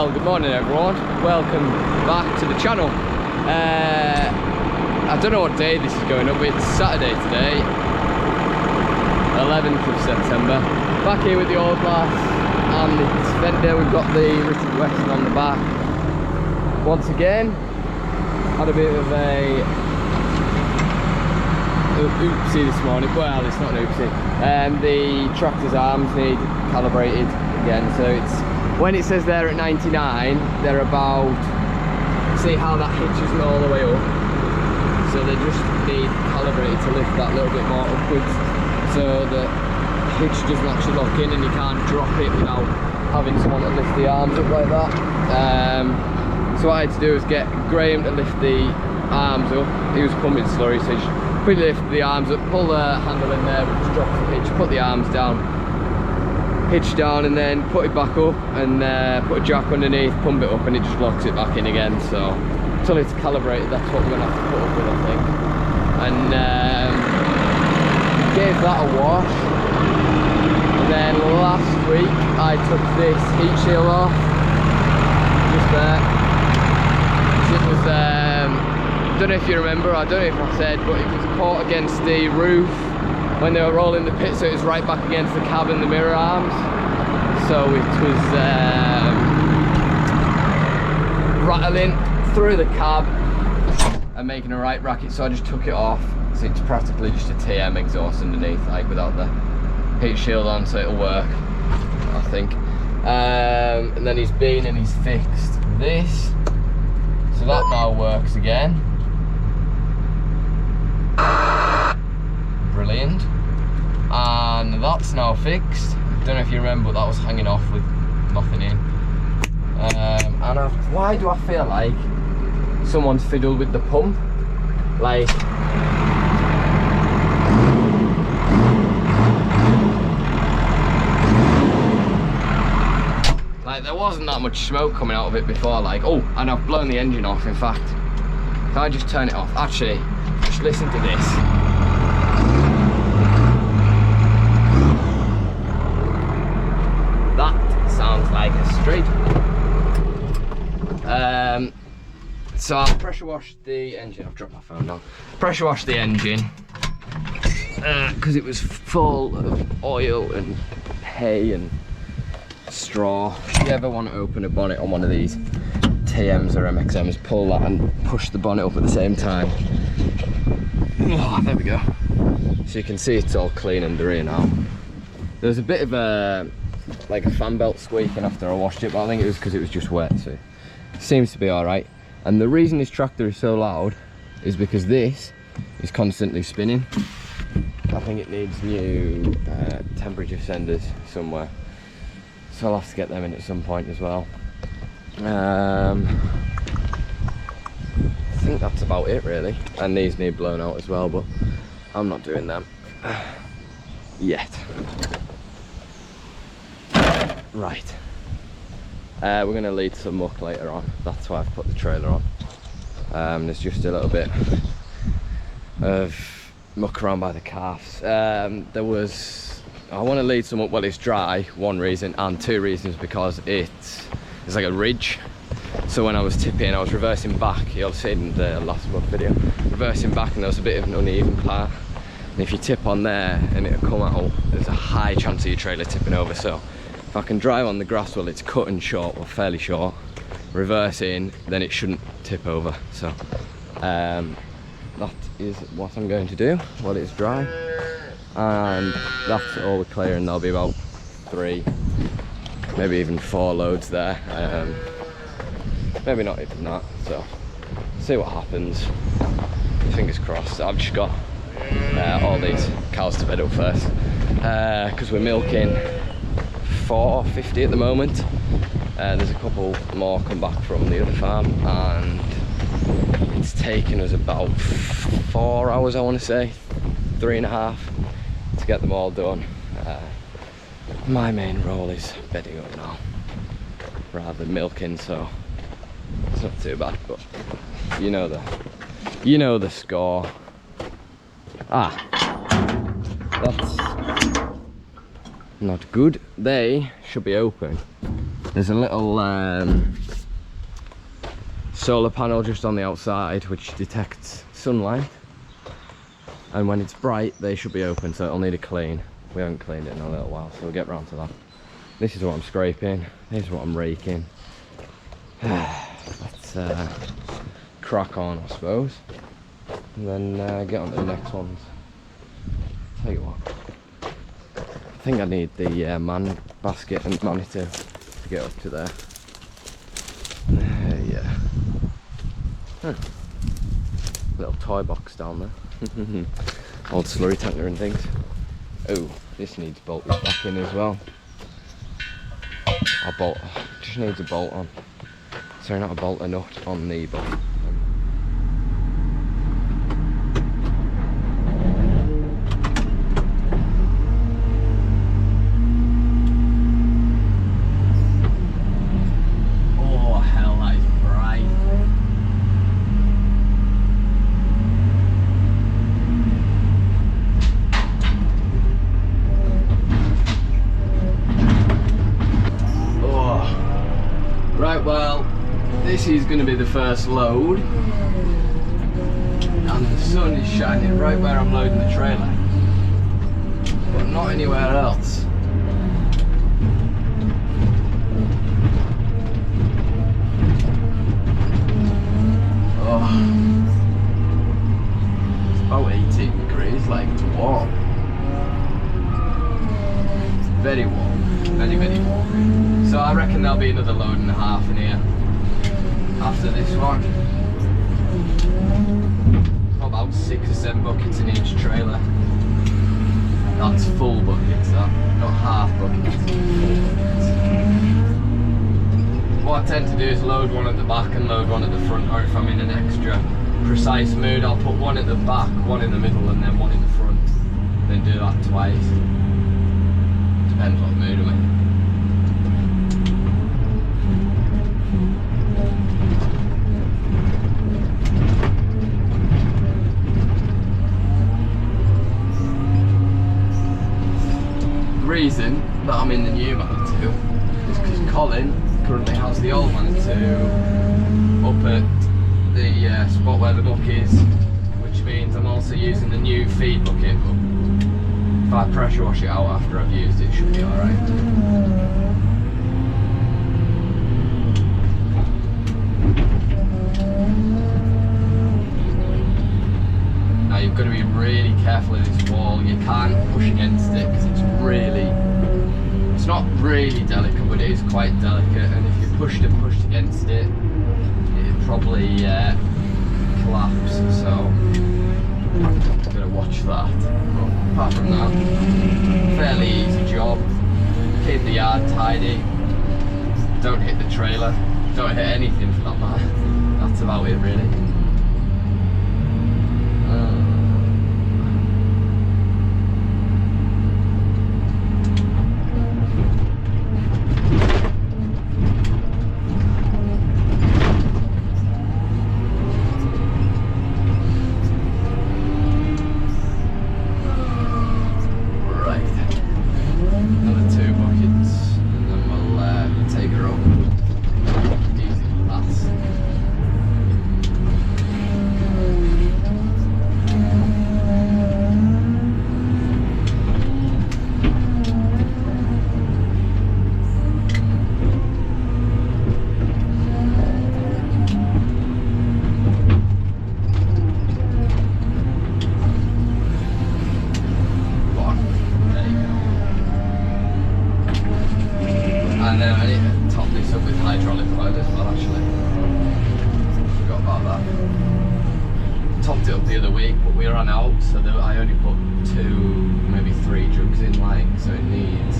Well, good morning everyone, welcome back to the channel. I don't know what day this is going up, it's Saturday today, 11th of September. Back here with the old lass and it's fender, we've got the Richard Weston on the back. Once again, had a bit of a oopsie this morning. Well, it's not an oopsie. The tractor's arms need calibrated again, so it's when it says they're at 99, they're about, see how that hitch isn't all the way up, so they just need calibrated to lift that little bit more upwards so the hitch doesn't actually lock in and you can't drop it without having someone to lift the arms up like that. So what I had to do was get Graham to lift the arms up. He was pumping slurry, so he just quickly lift the arms up, pull the handle in there, but just drop the hitch, put the arms down, hitch down, and then put it back up and put a jack underneath, pump it up, and it just locks it back in again. So until it's calibrated, that's what we're going to have to put up with, I think. And gave that a wash. And then last week I took this heat shield off, just there. It was I don't know if you remember, I don't know if I said, but it was caught against the roof when they were rolling the pit, so it was right back against the cab and the mirror arms. So it was rattling through the cab and making a right racket, so I just took it off. So it's practically just a TM exhaust underneath, like without the heat shield on, so it'll work, I think. And then he's been and he's fixed this, so that now works again. Brilliant. And that's now fixed. Don't know if you remember, but that was hanging off with nothing in. And why do I feel like someone's fiddled with the pump? Like there wasn't that much smoke coming out of it before, like, oh, and I've blown the engine off. In fact, if I just turn it off, actually, just listen to this. That sounds like a straight. So I'll pressure wash the engine. I've dropped my phone down. Pressure wash the engine because it was full of oil and hay and straw. If you ever want to open a bonnet on one of these TMs or MXMs, pull that and push the bonnet up at the same time. Oh, there we go. So you can see it's all clean under here now. There was a bit of a like a fan belt squeaking after I washed it, but I think it was because it was just wet, so it seems to be all right. And the reason this tractor is so loud is because this is constantly spinning. I think it needs new temperature senders somewhere, so I'll have to get them in at some point as well. I think that's about it really, and these need blown out as well, but I'm not doing them yet. Right, we're going to lead some muck later on. That's why I've put the trailer on. There's just a little bit of muck around by the calves. I want to lead some up while it's dry, one reason, and two reasons because it's like a ridge. So when I was tipping, I was reversing back. You'll see in the last muck video, reversing back, and there was a bit of an uneven part. And if you tip on there and it'll come out, there's a high chance of your trailer tipping over. So if I can drive on the grass while it's cut and short, or fairly short, reverse in, then it shouldn't tip over. So that is what I'm going to do while it's dry. And that's all the clearing. There'll be about 3, maybe even 4 loads there. Maybe not even that. So see what happens. Fingers crossed. I've just got all these cows to bed up first because we're milking 450 at the moment. There's a couple more come back from the other farm, and it's taken us about 4 hours, I want to say, 3.5 to get them all done. My main role is bedding up now rather than milking, so it's not too bad, but you know the score. That's not good. They should be open There's a little solar panel just on the outside which detects sunlight, and when it's bright they should be open, so it'll need a clean. We haven't cleaned it in a little while, so we'll get round to that. This is what I'm scraping, this is what I'm raking. Let's crack on, I suppose, and then get on to the next ones. Tell you what, I think I need the man basket and monitor to get up to there. Yeah. Huh. Little toy box down there. Old slurry tanker and things. Oh, this needs bolted back in as well. Our bolt just needs a bolt on. Sorry, not a bolt, a nut on the bolt. Oh hell, that is bright. Oh. Right, well, this is going to be the first load, and the sun is shining right where I'm loading the trailer, but not anywhere else. Oh, it's about 18 degrees, like it's warm. It's very warm, very, very warm. So I reckon there'll be another load and a half in here after this one. About 6 or 7 buckets in each trailer. That's full buckets, that, not half buckets, full buckets. What I tend to do is load one at the back and load one at the front, or if I'm in an extra precise mood, I'll put one at the back, one in the middle, and then one in the front. Then do that twice. Depends what mood I'm in. Reason that I'm in the new Manitou is because Colin currently has the old Manitou up at the spot where the muck is, which means I'm also using the new feed bucket, but if I pressure wash it out after I've used it, it should be alright. Now you've got to be really careful of this wall. You can't push against it because it's not really delicate, but it is quite delicate, and if you pushed against it, it'd probably collapse, so I'm going to watch that. But apart from that, fairly easy job. Keep the yard tidy, don't hit the trailer, don't hit anything for that matter. That's about it really. Topped it up the other week, but we ran out, so I only put 2, maybe 3 jugs in line, so it needs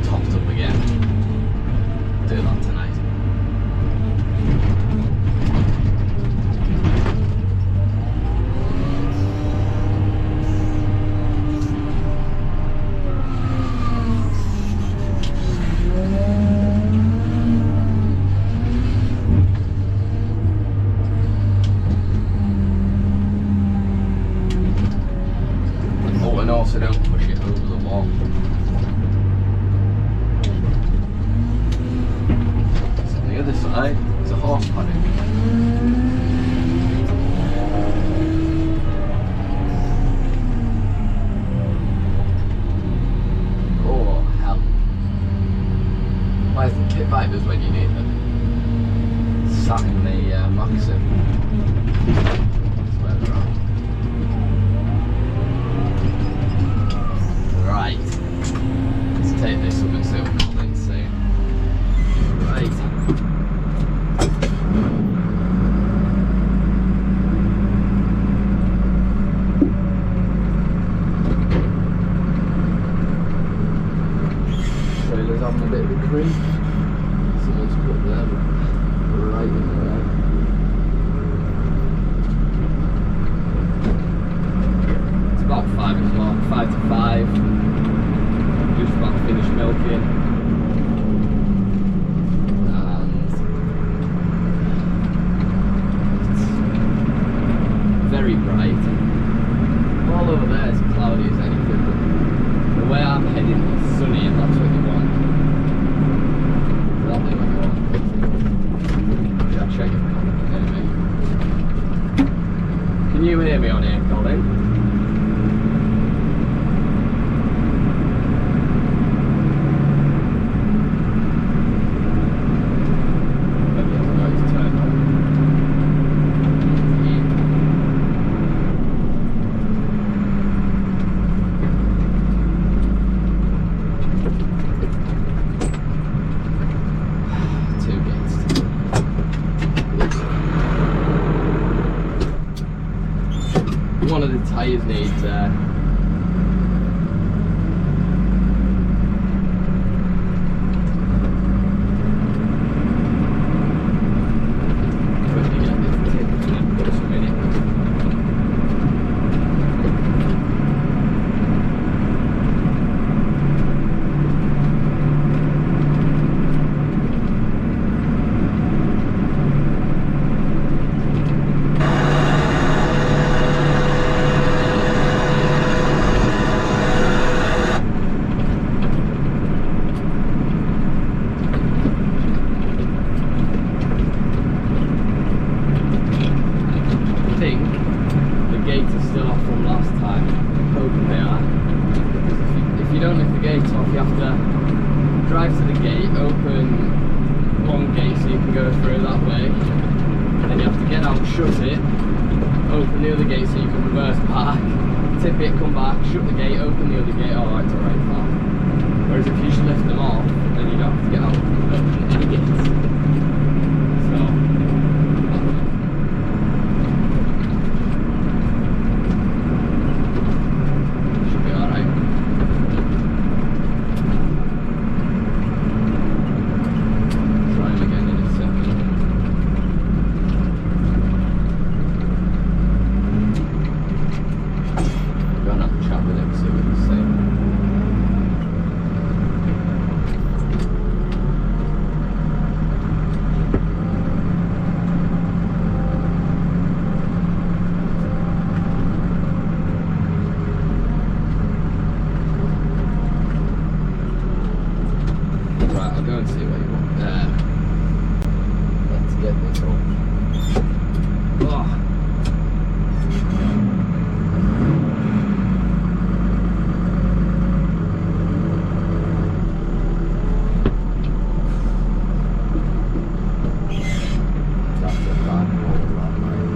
topped up again. Do that tonight. Also don't push it over the wall. creek. Someone's put them right in there. It's about 5 o'clock, 5 to 5. Just about to finish milking. And it's very bright. All over there is cloudy as anything, but the way I'm heading is sunny, and that's what you want. Exactly what you want. Yeah, check it. Can you hear me on here, Colin? One of the tyres needs quickly get this tip and then put some in it. Drive to the gate, open one gate so you can go through that way, then you have to get out, shut it, open the other gate so you can reverse back, tip it, come back, shut the gate, open the other gate. Alright, it's alright, fine. Whereas if you just lift them off, then you don't have to get out and open any gates. So should be alright. Right, I'll go and see what you want there. Let's get this up. Oh. That's a bad hole, that mate.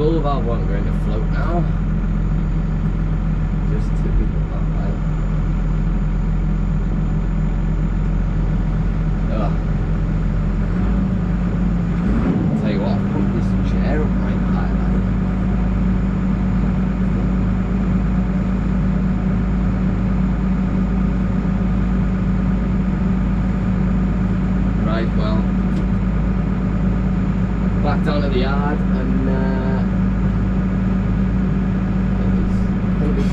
Spool valve won't go into float now. Just typical that way. Ugh. I'll tell you what, I've put this chair up right high, right, well, back down to the yard and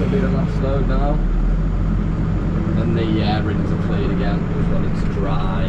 to be the last load now. And the rings are cleared again, just want it to dry